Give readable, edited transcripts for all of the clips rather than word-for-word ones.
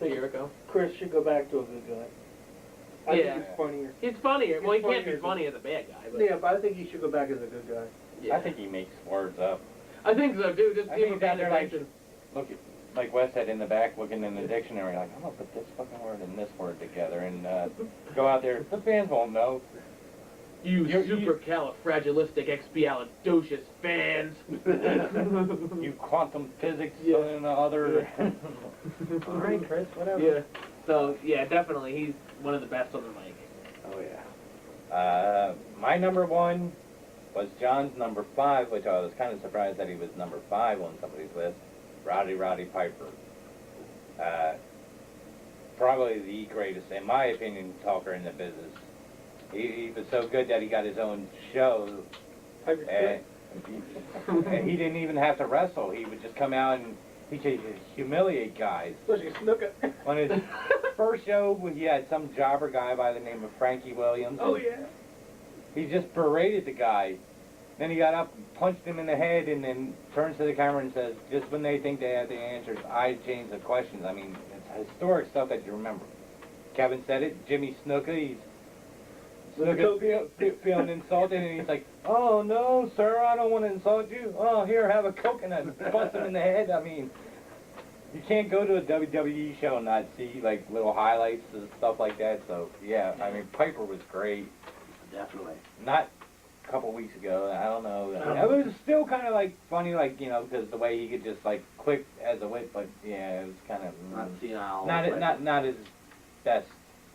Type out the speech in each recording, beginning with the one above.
a year ago. Chris should go back to a good guy. I think he's funnier. He's funnier. Well, he can't be funnier funny as a bad guy. But. Yeah, but I think he should go back as a good guy. Yeah. I think he makes words up. I think so, dude. Just give him bad attention. Look at, like Wes said in the back, looking in the dictionary, like, I'm going to put this fucking word and this word together and go out there. The fans won't know. You supercalifragilisticexpialidocious fans. You quantum physics and other. All right, Chris, whatever. Yeah. So, yeah, definitely. He's one of the best on the mic. Oh, yeah. My number 1 was John's number 5, which I was kind of surprised that he was number 5 on somebody's list. Roddy Piper. Probably the greatest, in my opinion, talker in the business. He was so good that he got his own show. And he didn't even have to wrestle. He would just come out and he could humiliate guys. Especially Snooker. On his first show, he had some jobber guy by the name of Frankie Williams. Oh, yeah. He just berated the guy. Then he got up and punched him in the head and then turns to the camera and says, just when they think they have the answers, I change the questions. I mean, it's historic stuff that you remember. Kevin said it. Jimmy Snuka, he's feeling insulted, and he's like, oh, no, sir, I don't want to insult you. Oh, here, have a coconut. Bust him in the head. I mean, you can't go to a WWE show and not see, like, little highlights and stuff like that. So, yeah, I mean, Piper was great. Definitely. Not a couple weeks ago, I don't know. It was still kind of, like, funny, like, you know, because the way he could just, like, quick as a whip, but, yeah, it was kind of... Not his best,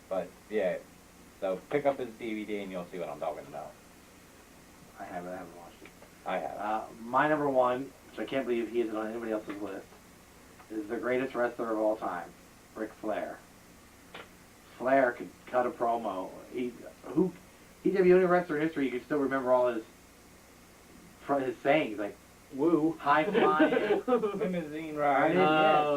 but, yeah. So pick up his DVD and you'll see what I'm talking about. I haven't watched it. I have. My number 1, which I can't believe he isn't on anybody else's list, is the greatest wrestler of all time, Ric Flair. Flair could cut a promo. He'd be the only wrestler in history you could still remember all his sayings, like woo, high flying, limousine ride,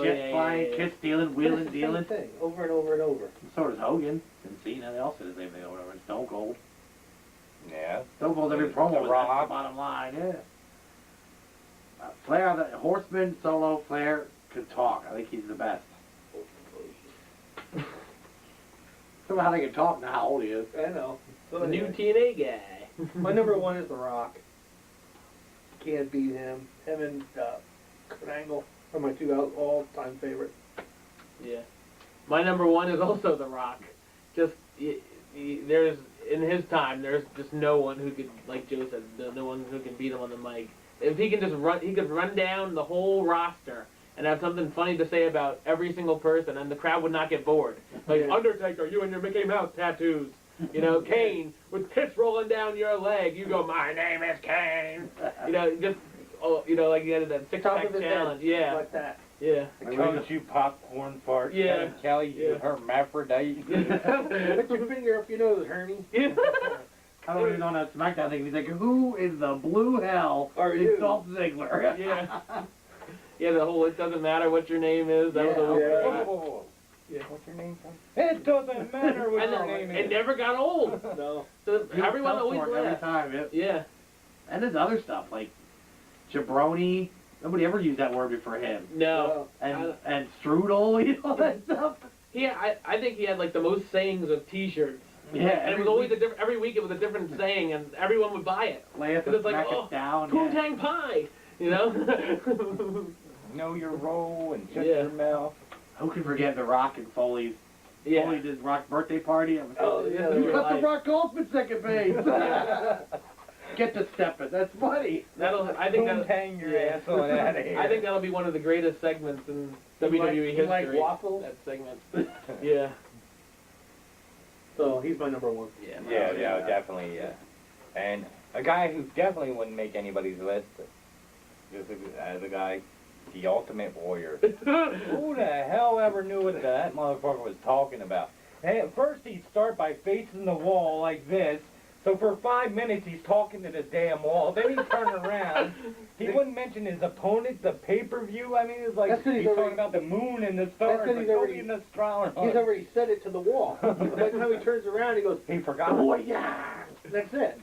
jet flying, kiss stealing, wheeling, dealing. Thing, over and over and over. So does Hogan and Cena. They all say the same thing over and over. Stone Cold. Yeah. Stone Cold's every promo was Rock. that's the bottom line. Yeah. Flair, the Horseman, Solo, Flair could talk. I think he's the best. Somehow they can talk now how old he is. I know. The new TNA guy. My number 1 is The Rock. Can't beat him. Him and Kurt Angle are my 2 all-time favorites. Yeah. My number 1 is also The Rock. Just, there's, in his time, there's just no one who could, like Joe said, no one who can beat him on the mic. If he can just he could run down the whole roster and have something funny to say about every single person, and the crowd would not get bored. Like, Undertaker, you and your Mickey Mouse tattoos. You know, Kane, with piss rolling down your leg, you go, my name is Kane. You know, just, like you had that six-pack challenge. Yeah. Like that. Yeah. The coach, you popcorn fart. Yeah. Kelly, you hermaphrodite. Put your finger up your nose, Hermie. Yeah. I don't even know that SmackDown thing. He's like, who is the blue hell is Dolph Ziggler? Yeah. Yeah, the whole it doesn't matter what your name is. That was the whole Whoa. Yeah. What's your name, son? It doesn't matter what your name is. It never got old. No. So everyone always every laughed. time. Yeah. And there's other stuff like jabroni. Nobody ever used that word before him. No. And strudel, you know, that stuff. Yeah, I think he had like the most sayings of T-shirts. Yeah, and it was always a different. Every week it was a different saying, and everyone would buy it. Lay It's like, it down. Poontang Pie, you know. Know your role and shut your mouth. Who can forget the Rock and Foley's? Yeah. Foley did Rock birthday party. Oh yeah. You got the Rock Golf at second base. Get to stepping. That's funny. I think that'll hang your ass on out of here. I think that'll be one of the greatest segments in WWE history. Like waffles? That segment. Yeah. So he's my number 1. Yeah, definitely. And a guy who definitely wouldn't make anybody's list is the guy, the Ultimate Warrior. Who the hell ever knew what that motherfucker was talking about? And at first he'd start by facing the wall like this. So for 5 minutes he's talking to the damn wall. Then he'd turn around. He wouldn't mention his opponent, the pay-per-view. I mean, it's like he's talking about the moon and the stars. He's already said it to the wall. By the time he turns around, he goes, he forgot. Oh, yeah. That's it.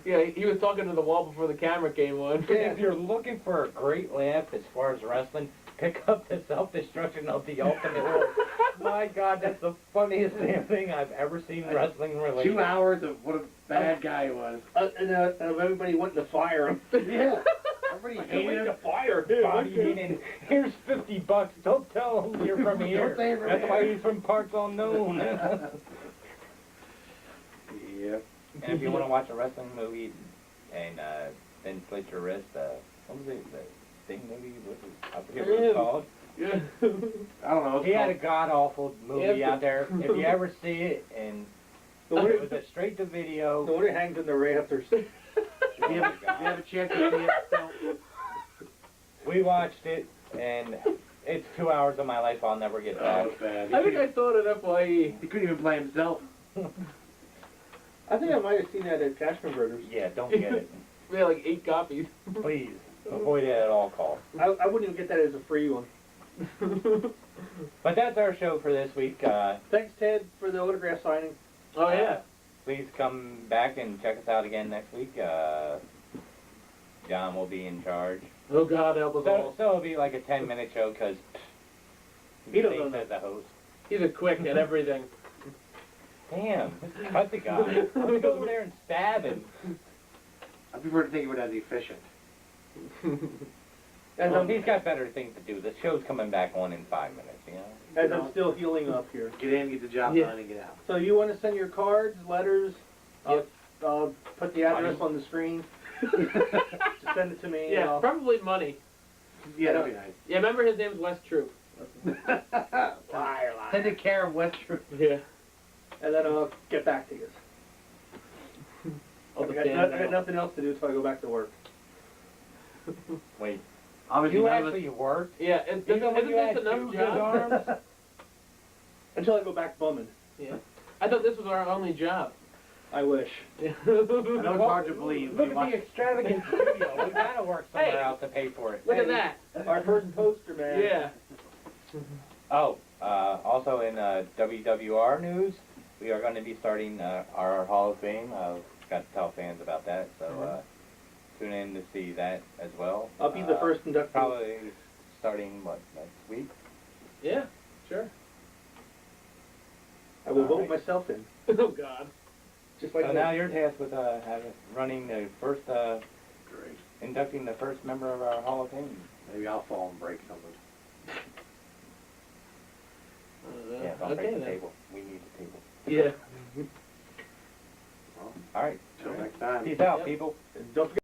Yeah, he was talking to the wall before the camera came on. If you're looking for a great laugh as far as wrestling, pick up the self-destruction of the Ultimate Warrior. My God, that's the funniest damn thing I've ever seen wrestling related. 2 hours of what a bad guy he was. And everybody wanting to fire him. Yeah. Everybody hated him. fire Body heating. Here's $50. Don't tell him you're from here. Don't say it from That's here. why he's from parts unknown. Yep. And if you want to watch a wrestling movie and then slit your wrist, what was it? The Sting movie? I forget what it's called. Yeah. I don't know. It's He had a called- god-awful movie Yeah. out there. If you ever see it, and it was a straight-to-video. The one who hangs in the rafters. If you have a chance to see it, don't. We watched it, and it's 2 hours of my life I'll never get Oh, back. it's bad. I think I saw it at FYE. He couldn't even play himself. I think I might have seen that at Cash Converters. Yeah, don't get it. We had like 8 copies. Please, avoid it at all costs. I wouldn't even get that as a free one. But that's our show for this week. Thanks, Ted, for the autograph signing. Oh yeah. Please come back and check us out again next week. John will be in charge. Oh God, help us So all. it'll be like a 10-minute show because He don't know as the host. He's a quick at everything. Damn, just cut the guy. Let's go over there and stab him. I prefer to think of it as efficient. As Well, I'm, he's got better things to do. The show's coming back on in 5 minutes, you know? as I'm still healing up here. Get in, get the job Yeah. done, and get out. So you want to send your cards, letters? Yep. I'll put the address on the screen. Just send it to me. and Yeah, I'll- probably money. Yeah, that'd be nice. Yeah, remember his name's Wes Troop. Liar, liar. Send it care of Western. Yeah. And then I'll get back to you. I'll I just got, stand I got there. nothing else to do until I go back to work. Wait, Obviously, you none of us- actually worked? Yeah, and Even when isn't you this had enough two good job? arms? Until I go back bumming. Yeah. I thought this was our only job. I wish. Yeah. I know it's hard to believe. Look You at watch- the extravagant studio. We gotta work somewhere Hey. else to pay for it. Look at that. Our first poster, man. Yeah. Oh, also in WWR news, we are going to be starting our Hall of Fame. Got to tell fans about that, so tune in to see that as well. I'll be the first inductee. Probably starting, next week? Yeah. Sure. I will All vote right. myself in. Oh God. Just like So that. now you're tasked with running the first, Great. inducting the first member of our Hall of Fame. Maybe I'll fall and break something. Yeah, don't okay break the then. table. We need the table. Yeah. Well, All right. till next time. Peace out, Yep. people. Don't forget